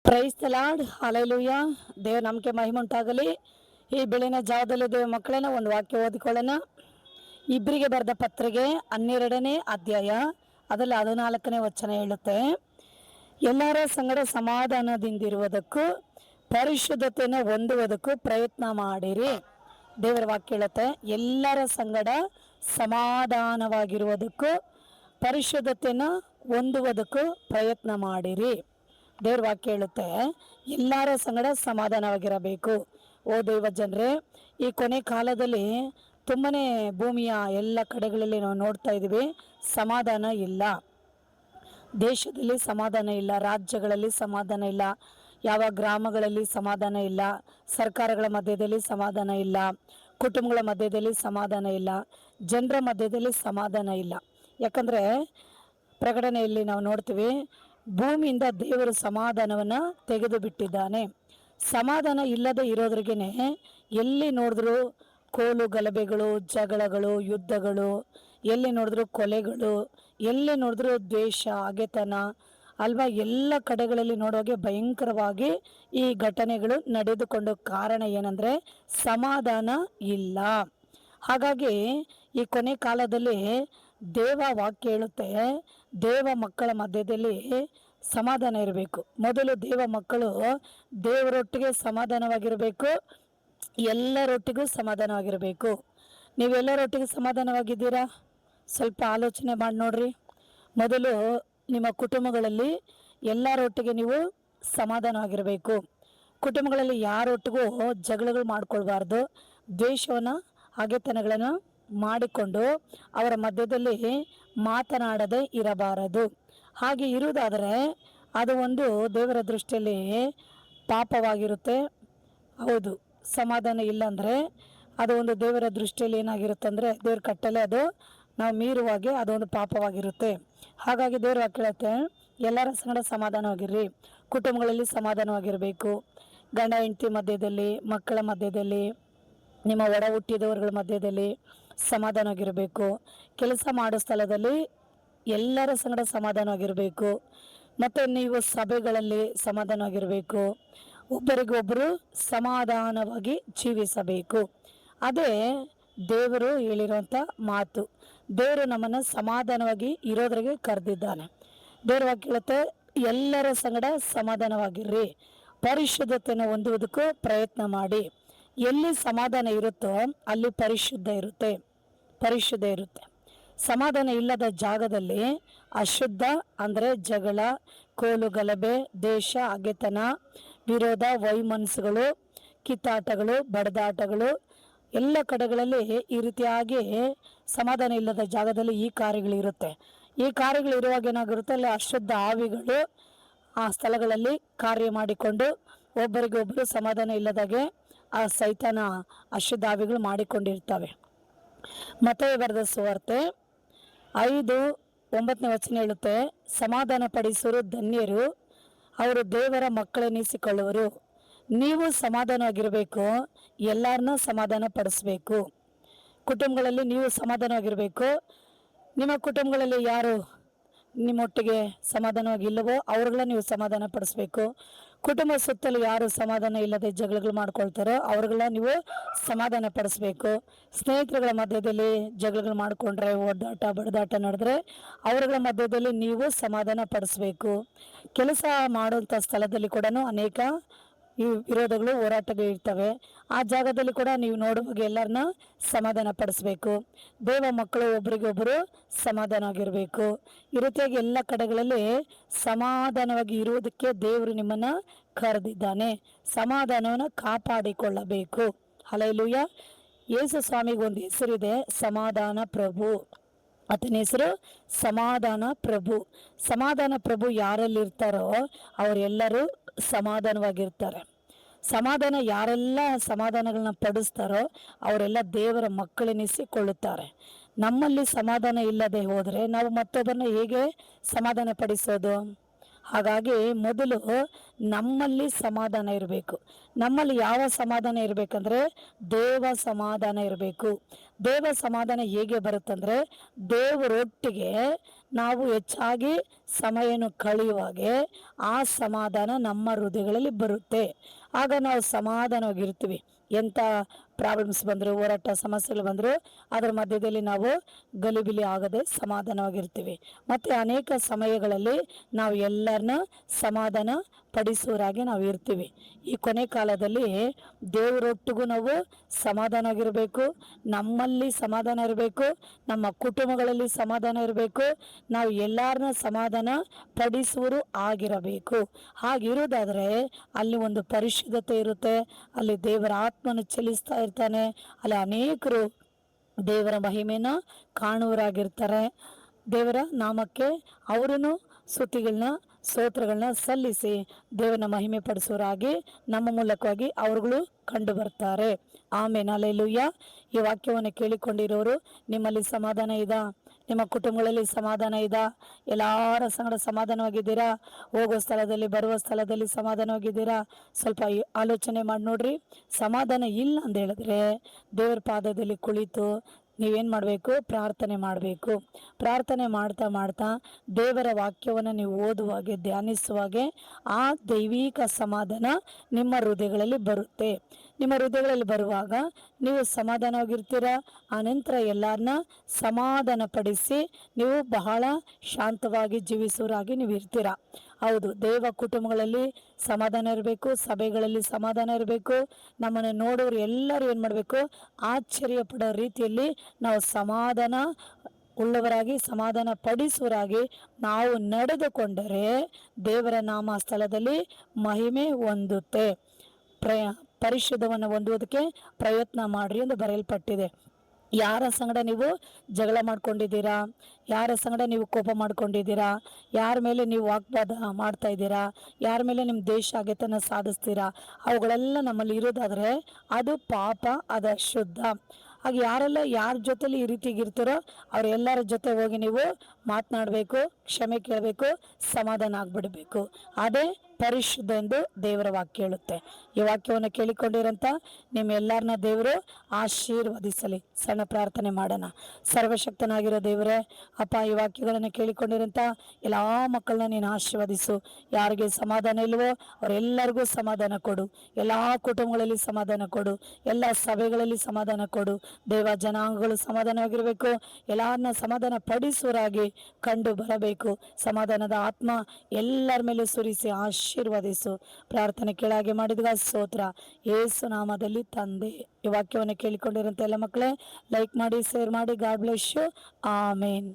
Praise the lord, hallelujah. ದೇವ ನಮಗೆ ಮಹಿಮೆ ಉಂಟಾಗಲಿ. ಈ ಬೆಳಿನ ಜಾವದಲ್ಲಿ ದೇವ ಮಕ್ಕಳನ್ನ ಒಂದು ವಾಕ್ಯ ಓದಿಕೊಳ್ಳೋಣ. ಇಬ್ಬರಿಗೆ ಬರೆದ ಪತ್ರಿಕೆ 12ನೇ ಅಧ್ಯಾಯ ಅದರಲ್ಲಿ 14ನೇ ವಚನ ಹೇಳುತ್ತೆ, ಎಲ್ಲರ ಸಂಗಡ ಸಮಾಧಾನದಿಂದಿರುವುದಕ್ಕೂ ಪರಿಶುದ್ಧತೆಯನ್ನು ಹೊಂದುವುದಕ್ಕೂ ಪ್ರಯತ್ನ ಮಾಡಿರಿ. ದೇವರ ವಾಕ್ಯ ಹೇಳುತ್ತೆ, ಎಲ್ಲರ ಸಂಗಡ ಸಮಾಧಾನವಾಗಿರುವುದಕ್ಕೂ ಪರಿಶುದ್ಧತೆಯನ್ನು ಹೊಂದುವುದಕ್ಕೂ ಪ್ರಯತ್ನ ಮಾಡಿರಿ. ದೇವ್ರ ವಾಕ್ಯ ಹೇಳುತ್ತೆ, ಎಲ್ಲರ ಸಂಗಡ ಸಮಾಧಾನವಾಗಿರಬೇಕು. ಓ ದೈವ ಜನರೇ, ಈ ಕೊನೆ ಕಾಲದಲ್ಲಿ ತುಂಬನೇ ಭೂಮಿಯ ಎಲ್ಲ ಕಡೆಗಳಲ್ಲಿ ನಾವು ನೋಡ್ತಾ ಇದ್ದೀವಿ, ಸಮಾಧಾನ ಇಲ್ಲ. ದೇಶದಲ್ಲಿ ಸಮಾಧಾನ ಇಲ್ಲ, ರಾಜ್ಯಗಳಲ್ಲಿ ಸಮಾಧಾನ ಇಲ್ಲ, ಯಾವ ಗ್ರಾಮಗಳಲ್ಲಿ ಸಮಾಧಾನ ಇಲ್ಲ, ಸರ್ಕಾರಗಳ ಮಧ್ಯದಲ್ಲಿ ಸಮಾಧಾನ ಇಲ್ಲ, ಕುಟುಂಬಗಳ ಮಧ್ಯದಲ್ಲಿ ಸಮಾಧಾನ ಇಲ್ಲ, ಜನರ ಮಧ್ಯದಲ್ಲಿ ಸಮಾಧಾನ ಇಲ್ಲ. ಯಾಕಂದರೆ ಪ್ರಕಟಣೆಯಲ್ಲಿ ನಾವು ನೋಡ್ತೀವಿ, ಭೂಮಿಯಿಂದ ದೇವರು ಸಮಾಧಾನವನ್ನು ತೆಗೆದು ಬಿಟ್ಟಿದ್ದಾನೆ. ಸಮಾಧಾನ ಇಲ್ಲದೆ ಇರೋದ್ರಿಗೇನೆ ಎಲ್ಲಿ ನೋಡಿದ್ರು ಕೋಲು ಗಲಭೆಗಳು, ಜಗಳಗಳು, ಯುದ್ಧಗಳು, ಎಲ್ಲಿ ನೋಡಿದ್ರು ಕೊಲೆಗಳು, ಎಲ್ಲಿ ನೋಡಿದ್ರು ದ್ವೇಷ, ಹಗೆತನ ಅಲ್ವಾ. ಎಲ್ಲ ಕಡೆಗಳಲ್ಲಿ ನೋಡೋಗೆ ಭಯಂಕರವಾಗಿ ಈ ಘಟನೆಗಳು ನಡೆದುಕೊಂಡು ಕಾರಣ ಏನಂದರೆ ಸಮಾಧಾನ ಇಲ್ಲ. ಹಾಗಾಗಿ ಈ ಕೊನೆ ಕಾಲದಲ್ಲಿ ದೇವ ವಾಕ್ಯ ಹೇಳುತ್ತೆ, ದೇವ ಮಕ್ಕಳ ಮಧ್ಯದಲ್ಲಿ ಸಮಾಧಾನ ಇರಬೇಕು. ಮೊದಲು ದೇವ ಮಕ್ಕಳು ದೇವರೊಟ್ಟಿಗೆ ಸಮಾಧಾನವಾಗಿರಬೇಕು, ಎಲ್ಲರೊಟ್ಟಿಗೂ ಸಮಾಧಾನವಾಗಿರಬೇಕು. ನೀವೆಲ್ಲರೊಟ್ಟಿಗೆ ಸಮಾಧಾನವಾಗಿದ್ದೀರಾ? ಸ್ವಲ್ಪ ಆಲೋಚನೆ ಮಾಡಿ ನೋಡ್ರಿ. ಮೊದಲು ನಿಮ್ಮ ಕುಟುಂಬಗಳಲ್ಲಿ ಎಲ್ಲರೊಟ್ಟಿಗೆ ನೀವು ಸಮಾಧಾನವಾಗಿರಬೇಕು. ಕುಟುಂಬಗಳಲ್ಲಿ ಯಾರೊಟ್ಟಿಗೂ ಜಗಳಗಳು ಮಾಡ್ಕೊಳ್ಬಾರ್ದು, ದ್ವೇಷವನ್ನು ಹಗೆತನಗಳನ್ನು ಮಾಡಿಕೊಂಡು ಅವರ ಮಧ್ಯದಲ್ಲಿ ಮಾತನಾಡದೆ ಇರಬಾರದು. ಹಾಗೆ ಇರುವುದಾದರೆ ಅದು ಒಂದು ದೇವರ ದೃಷ್ಟಿಯಲ್ಲಿ ಪಾಪವಾಗಿರುತ್ತೆ. ಹೌದು, ಸಮಾಧಾನ ಇಲ್ಲಾಂದರೆ ಅದು ಒಂದು ದೇವರ ದೃಷ್ಟಿಯಲ್ಲಿ ಏನಾಗಿರುತ್ತೆ ಅಂದರೆ ದೇವ್ರ ಕಟ್ಟಲೆ ಅದು ನಾವು ಮೀರುವಾಗೆ ಅದೊಂದು ಪಾಪವಾಗಿರುತ್ತೆ. ಹಾಗಾಗಿ ದೇವ್ರ ವಾಕ್ಯ ಹೇಳುತ್ತೆ, ಎಲ್ಲರ ಸಂಗಡ ಸಮಾಧಾನವಾಗಿರ್ರಿ. ಕುಟುಂಬಗಳಲ್ಲಿ ಸಮಾಧಾನವಾಗಿರಬೇಕು. ಗಂಡ ಹೆಂಡತಿ ಮಧ್ಯದಲ್ಲಿ, ಮಕ್ಕಳ ಮಧ್ಯದಲ್ಲಿ, ನಿಮ್ಮ ಒಡ ಹುಟ್ಟಿದವರುಗಳ ಮಧ್ಯದಲ್ಲಿ ಸಮಾಧಾನವಾಗಿರಬೇಕು. ಕೆಲಸ ಮಾಡೋ ಸ್ಥಳದಲ್ಲಿ ಎಲ್ಲರ ಸಂಗಡ ಸಮಾಧಾನವಾಗಿರಬೇಕು. ಮತ್ತು ನೀವು ಸಭೆಗಳಲ್ಲಿ ಸಮಾಧಾನವಾಗಿರಬೇಕು. ಒಬ್ಬರಿಗೊಬ್ಬರು ಸಮಾಧಾನವಾಗಿ ಜೀವಿಸಬೇಕು. ಅದೇ ದೇವರು ಹೇಳಿರುವಂಥ ಮಾತು. ದೇವರು ನಮ್ಮನ್ನು ಸಮಾಧಾನವಾಗಿ ಇರೋದ್ರಿಗೆ ಕರೆದಿದ್ದಾನೆ. ದೇವ್ರ ವಾಕ್ಯ ಹೇಳುತ್ತೆ, ಎಲ್ಲರ ಸಂಗಡ ಸಮಾಧಾನವಾಗಿರ್ರಿ, ಪರಿಶುದ್ಧತೆಯನ್ನು ಹೊಂದುವುದಕ್ಕೂ ಪ್ರಯತ್ನ ಮಾಡಿ. ಎಲ್ಲಿ ಸಮಾಧಾನ ಇರುತ್ತೋ ಅಲ್ಲಿ ಪರಿಶುದ್ಧ ಇರುತ್ತೆ. ಸಮಾಧಾನ ಇಲ್ಲದ ಜಾಗದಲ್ಲಿ ಅಶುದ್ಧ ಅಂದರೆ ಜಗಳ, ಕೋಲು ಗಲಭೆ, ದೇಶ, ಹಗೆತನ, ವಿರೋಧ, ವೈಮನಸ್ಸುಗಳು, ಕಿತ್ತಾಟಗಳು, ಬಡದಾಟಗಳು, ಎಲ್ಲ ಕಡೆಗಳಲ್ಲಿ ಈ ರೀತಿಯಾಗಿ ಸಮಾಧಾನ ಇಲ್ಲದ ಜಾಗದಲ್ಲಿ ಈ ಕಾರ್ಯಗಳಿರುತ್ತೆ. ಈ ಕಾರ್ಯಗಳಿರುವಾಗ ಏನಾಗಿರುತ್ತೆ, ಅಲ್ಲಿ ಅಶುದ್ಧ ಆವಿಗಳು ಆ ಸ್ಥಳಗಳಲ್ಲಿ ಕಾರ್ಯ ಮಾಡಿಕೊಂಡು ಒಬ್ಬರಿಗೊಬ್ಬರು ಸಮಾಧಾನ ಇಲ್ಲದಾಗೆ ಆ ಸೈತಾನ ಅಶುದ್ಧ ಆವಿಗಳು ಮಾಡಿಕೊಂಡಿರ್ತವೆ. ಮತ್ತೇಯ ಬರೆದ ಸುವಾರ್ತೆ 5:9 ವಚನ ಹೇಳುತ್ತೆ, ಸಮಾಧಾನ ಪಡಿಸುವರು ಧನ್ಯರು, ಅವರು ದೇವರ ಮಕ್ಕಳೆನಿಸಿಕೊಳ್ಳುವರು. ನೀವು ಸಮಾಧಾನವಾಗಿರಬೇಕು, ಎಲ್ಲರನ್ನ ಸಮಾಧಾನ ಪಡಿಸ್ಬೇಕು. ಕುಟುಂಬಗಳಲ್ಲಿ ನೀವು ಸಮಾಧಾನವಾಗಿರಬೇಕು. ನಿಮ್ಮ ಕುಟುಂಬಗಳಲ್ಲಿ ಯಾರು ನಿಮ್ಮೊಟ್ಟಿಗೆ ಸಮಾಧಾನವಾಗಿಲ್ಲವೋ ಅವ್ರುಗಳ ನೀವು ಸಮಾಧಾನ ಪಡಿಸ್ಬೇಕು. ಕುಟುಂಬ ಸುತ್ತಲೂ ಯಾರು ಸಮಾಧಾನ ಇಲ್ಲದೆ ಜಗಳಗಳು ಮಾಡ್ಕೊಳ್ತಾರೋ ಅವ್ರುಗಳ ನೀವು ಸಮಾಧಾನ ಪಡಿಸ್ಬೇಕು. ಸ್ನೇಹಿತರುಗಳ ಮಧ್ಯದಲ್ಲಿ ಜಗಳಗಳು ಮಾಡಿಕೊಂಡ್ರೆ, ಒದ್ದಾಟ ಬಡದಾಟ ನಡೆದ್ರೆ ಅವರುಗಳ ಮಧ್ಯದಲ್ಲಿ ನೀವು ಸಮಾಧಾನ ಪಡಿಸ್ಬೇಕು. ಕೆಲಸ ಮಾಡುವಂಥ ಸ್ಥಳದಲ್ಲಿ ಕೂಡ ಅನೇಕ ಈ ವಿರೋಧಗಳು, ಹೋರಾಟಗಳು ಇರ್ತವೆ. ಆ ಜಾಗದಲ್ಲಿ ಕೂಡ ನೀವು ನೋಡುವಾಗ ಎಲ್ಲರನ್ನ ಸಮಾಧಾನ ಪಡಿಸ್ಬೇಕು. ದೇವ ಮಕ್ಕಳು ಒಬ್ರಿಗೊಬ್ಬರು ಸಮಾಧಾನವಾಗಿರಬೇಕು. ಈ ರೀತಿಯಾಗಿ ಎಲ್ಲ ಕಡೆಗಳಲ್ಲಿ ಸಮಾಧಾನವಾಗಿ ಇರುವುದಕ್ಕೆ ದೇವರು ನಿಮ್ಮನ್ನು ಕರೆದಿದ್ದಾನೆ. ಸಮಾಧಾನವನ್ನು ಕಾಪಾಡಿಕೊಳ್ಳಬೇಕು. ಹಲ್ಲೆಲೂಯಾ. ಯೇಸು ಸ್ವಾಮಿಗೆ ಒಂದು ಹೆಸರಿದೆ, ಸಮಾಧಾನ ಪ್ರಭು. ಆತನ ಹೆಸರು ಸಮಾಧಾನ ಪ್ರಭು. ಸಮಾಧಾನ ಪ್ರಭು ಯಾರಲ್ಲಿರ್ತಾರೋ ಅವರೆಲ್ಲರೂ ಸಮಾಧಾನವಾಗಿರ್ತಾರೆ. ಸಮಾಧಾನ ಯಾರೆಲ್ಲ ಸಮಾಧಾನಗಳನ್ನ ಪಡಿಸ್ತಾರೋ ಅವರೆಲ್ಲ ದೇವರ ಮಕ್ಕಳೆನಿಸಿಕೊಳ್ಳುತ್ತಾರೆ. ನಮ್ಮಲ್ಲಿ ಸಮಾಧಾನ ಇಲ್ಲದೆ ಹೋದರೆ ನಾವು ಮತ್ತೊಬ್ಬರನ್ನ ಹೇಗೆ ಸಮಾಧಾನ ಪಡಿಸೋದು? ಹಾಗಾಗಿ ಮೊದಲು ನಮ್ಮಲ್ಲಿ ಸಮಾಧಾನ ಇರಬೇಕು. ನಮ್ಮಲ್ಲಿ ಯಾವ ಸಮಾಧಾನ ಇರಬೇಕಂದ್ರೆ ದೇವ ಸಮಾಧಾನ ಇರಬೇಕು. ದೇವ ಸಮಾಧಾನ ಹೇಗೆ ಬರುತ್ತಂದ್ರೆ ದೇವರೊಟ್ಟಿಗೆ ನಾವು ಹೆಚ್ಚಾಗಿ ಸಮಯವನ್ನು ಕಳೆಯುವಾಗೆ ಆ ಸಮಾಧಾನ ನಮ್ಮ ಹೃದಯಗಳಲ್ಲಿ ಬರುತ್ತೆ. ಆಗ ನಾವು ಸಮಾಧಾನವಾಗಿರ್ತೀವಿ. ಎಂಥ ಪ್ರಾಬ್ಲಮ್ಸ್ ಬಂದರು, ಹೋರಾಟ ಸಮಸ್ಯೆಗಳು ಬಂದರು, ಅದರ ಮಧ್ಯದಲ್ಲಿ ನಾವು ಗಲಿಬಿಲಿ ಆಗದೆ ಸಮಾಧಾನವಾಗಿರ್ತೀವಿ. ಮತ್ತು ಅನೇಕ ಸಮಯಗಳಲ್ಲಿ ನಾವು ಎಲ್ಲರನ್ನ ಸಮಾಧಾನ ಪಡಿಸುವರಾಗಿ ನಾವು ಇರ್ತೀವಿ. ಈ ಕೊನೆ ಕಾಲದಲ್ಲಿ ದೇವರೊಟ್ಟಿಗೂ ನಾವು ಸಮಾಧಾನವಾಗಿರಬೇಕು. ನಮ್ಮಲ್ಲಿ ಸಮಾಧಾನ ಇರಬೇಕು, ನಮ್ಮ ಕುಟುಂಬಗಳಲ್ಲಿ ಸಮಾಧಾನ ಇರಬೇಕು. ನಾವು ಎಲ್ಲರನ್ನ ಸಮಾಧಾನ ಪಡಿಸುವರು ಆಗಿರಬೇಕು. ಹಾಗಿರೋದಾದರೆ ಅಲ್ಲಿ ಒಂದು ಪರಿಶುದ್ಧತೆ ಇರುತ್ತೆ, ಅಲ್ಲಿ ದೇವರ ಆತ್ಮನು ಚಲಿಸ್ತಾ ಇರ್ತಾನೆ, ಅಲ್ಲಿ ಅನೇಕರು ದೇವರ ಮಹಿಮೆನ ಕಾಣುವರಾಗಿರ್ತಾರೆ. ದೇವರ ನಾಮಕ್ಕೆ ಅವರನ್ನು ಸ್ತುತಿಗಳನ್ನ ಸ್ತೋತ್ರಗಳನ್ನ ಸಲ್ಲಿಸಿ ದೇವರನ್ನ ಮಹಿಮೆ ಪಡಿಸೋರಾಗಿ ನಮ್ಮ ಮೂಲಕವಾಗಿ ಅವರುಗಳು ಕಂಡು ಬರ್ತಾರೆ. ಆಮೇನ್, ಹಲ್ಲೆಲೂಯಾ. ಈ ವಾಕ್ಯವನ್ನು ಕೇಳಿಕೊಂಡಿರೋರು ನಿಮ್ಮಲ್ಲಿ ಸಮಾಧಾನ ಇದಾ? ನಿಮ್ಮ ಕುಟುಂಬಗಳಲ್ಲಿ ಸಮಾಧಾನ ಇದಾ? ಎಲ್ಲರ ಸಂಗಡ ಸಮಾಧಾನವಾಗಿದ್ದೀರಾ? ಹೋಗೋ ಸ್ಥಳದಲ್ಲಿ ಬರುವ ಸ್ಥಳದಲ್ಲಿ ಸಮಾಧಾನವಾಗಿದ್ದೀರಾ? ಸ್ವಲ್ಪ ಆಲೋಚನೆ ಮಾಡಿ ನೋಡ್ರಿ. ಸಮಾಧಾನ ಇಲ್ಲ ಅಂತ ಹೇಳಿದ್ರೆ ದೇವರ ಪಾದದಲ್ಲಿ ಕುಳಿತು ನೀವೇನು ಮಾಡಬೇಕು? ಪ್ರಾರ್ಥನೆ ಮಾಡಬೇಕು. ಪ್ರಾರ್ಥನೆ ಮಾಡ್ತಾ ಮಾಡ್ತಾ ದೇವರ ವಾಕ್ಯವನ್ನು ನೀವು ಓದುವಾಗೆ ಧ್ಯಾನಿಸುವಾಗೆ ಆ ದೈವಿಕ ಸಮಾಧಾನ ನಿಮ್ಮ ಹೃದಯಗಳಲ್ಲಿ ಬರುತ್ತೆ. ನಿಮ್ಮ ಹೃದಯಗಳಲ್ಲಿ ಬರುವಾಗ ನೀವು ಸಮಾಧಾನವಾಗಿರ್ತೀರ. ಆನಂತರ ಎಲ್ಲರನ್ನ ಸಮಾಧಾನ ಪಡಿಸಿ ನೀವು ಬಹಳ ಶಾಂತವಾಗಿ ಜೀವಿಸೋರಾಗಿ ನೀವು ಇರ್ತೀರ. ಹೌದು, ದೇವ ಕುಟುಂಬಗಳಲ್ಲಿ ಸಮಾಧಾನ ಇರಬೇಕು, ಸಭೆಗಳಲ್ಲಿ ಸಮಾಧಾನ ಇರಬೇಕು. ನಮ್ಮನ್ನು ನೋಡೋರು ಎಲ್ಲರೂ ಏನು ಮಾಡಬೇಕು? ಆಶ್ಚರ್ಯ ಪಡೋ ರೀತಿಯಲ್ಲಿ ನಾವು ಸಮಾಧಾನ ಉಳ್ಳವರಾಗಿ ಸಮಾಧಾನ ಪಡಿಸುವರಾಗಿ ನಾವು ನಡೆದುಕೊಂಡರೆ ದೇವರ ನಾಮ ಸ್ಥಳದಲ್ಲಿ ಮಹಿಮೆ ಹೊಂದುತ್ತೆ. ಪರಿಶುದ್ಧವನ್ನು ಹೊಂದುವುದಕ್ಕೆ ಪ್ರಯತ್ನ ಮಾಡ್ರಿ ಎಂದು ಬರೆಯಲ್ಪಟ್ಟಿದೆ. ಯಾರ ಸಂಗಡ ನೀವು ಜಗಳ ಮಾಡ್ಕೊಂಡಿದ್ದೀರಾ? ಯಾರ ಸಂಗಡ ನೀವು ಕೋಪ ಮಾಡ್ಕೊಂಡಿದ್ದೀರಾ? ಯಾರ ಮೇಲೆ ನೀವು ವಾಗ್ವಾದ ಮಾಡ್ತಾ ಇದ್ದೀರಾ? ಯಾರ ಮೇಲೆ ನಿಮ್ಮ ದೇಶ ಆಗೆತನ ಸಾಧಿಸ್ತೀರಾ? ಅವುಗಳೆಲ್ಲ ನಮ್ಮಲ್ಲಿ ಇರೋದಾದರೆ ಅದು ಪಾಪ, ಅದು ಅಶುದ್ಧ. ಹಾಗೆ ಯಾರ ಜೊತೆಲಿ ಈ ರೀತಿಗಿರ್ತಾರೋ ಅವರೆಲ್ಲರ ಜೊತೆ ಹೋಗಿ ನೀವು ಮಾತನಾಡಬೇಕು, ಕ್ಷಮೆ ಕೇಳಬೇಕು, ಸಮಾಧಾನ ಆಗ್ಬಿಡಬೇಕು. ಅದೇ ಪರಿಶುದ್ಧ ಎಂದು ದೇವರ ವಾಕ್ಯ ಹೇಳುತ್ತೆ. ಈ ವಾಕ್ಯವನ್ನು ಕೇಳಿಕೊಂಡಿರೋಂಥ ನಿಮ್ಮೆಲ್ಲರನ್ನ ದೇವರು ಆಶೀರ್ವದಿಸಲಿ. ಸಣ್ಣ ಪ್ರಾರ್ಥನೆ ಮಾಡೋಣ. ಸರ್ವಶಕ್ತನಾಗಿರೋ ದೇವರೇ, ಅಪ್ಪ, ಈ ವಾಕ್ಯಗಳನ್ನು ಕೇಳಿಕೊಂಡಿರೋಂಥ ಎಲ್ಲ ಮಕ್ಕಳನ್ನ ನೀನು ಆಶೀರ್ವದಿಸು. ಯಾರಿಗೆ ಸಮಾಧಾನ ಇಲ್ವೋ ಅವರೆಲ್ಲರಿಗೂ ಸಮಾಧಾನ ಕೊಡು. ಎಲ್ಲ ಕುಟುಂಬಗಳಲ್ಲಿ ಸಮಾಧಾನ ಕೊಡು. ಎಲ್ಲ ಸಭೆಗಳಲ್ಲಿ ಸಮಾಧಾನ ಕೊಡು. ದೇವ ಜನಾಂಗಗಳು ಸಮಾಧಾನವಾಗಿರಬೇಕು. ಎಲ್ಲರನ್ನ ಸಮಾಧಾನ ಪಡಿಸುವರಾಗಿ ಕಂಡು ಬರಬೇಕು. ಸಮಾಧಾನದ ಆತ್ಮ ಎಲ್ಲರ ಮೇಲೆ ಸುರಿಸಿ ಆಶೀರ್ವದಿಸು. ಪ್ರಾರ್ಥನೆ ಕೆಳಗೆ ಮಾಡಿದಾಗ ಸ್ತೋತ್ರ ಯೇಸು ನಾಮದಲ್ಲಿ ತಂದೆ. ಈ ವಾಕ್ಯವನ್ನು ಕೇಳಿಕೊಂಡಿರೋಂಥ ಎಲ್ಲ ಮಕ್ಕಳೇ ಲೈಕ್ ಮಾಡಿ, ಶೇರ್ ಮಾಡಿ. God bless you. ಆಮೇನ್.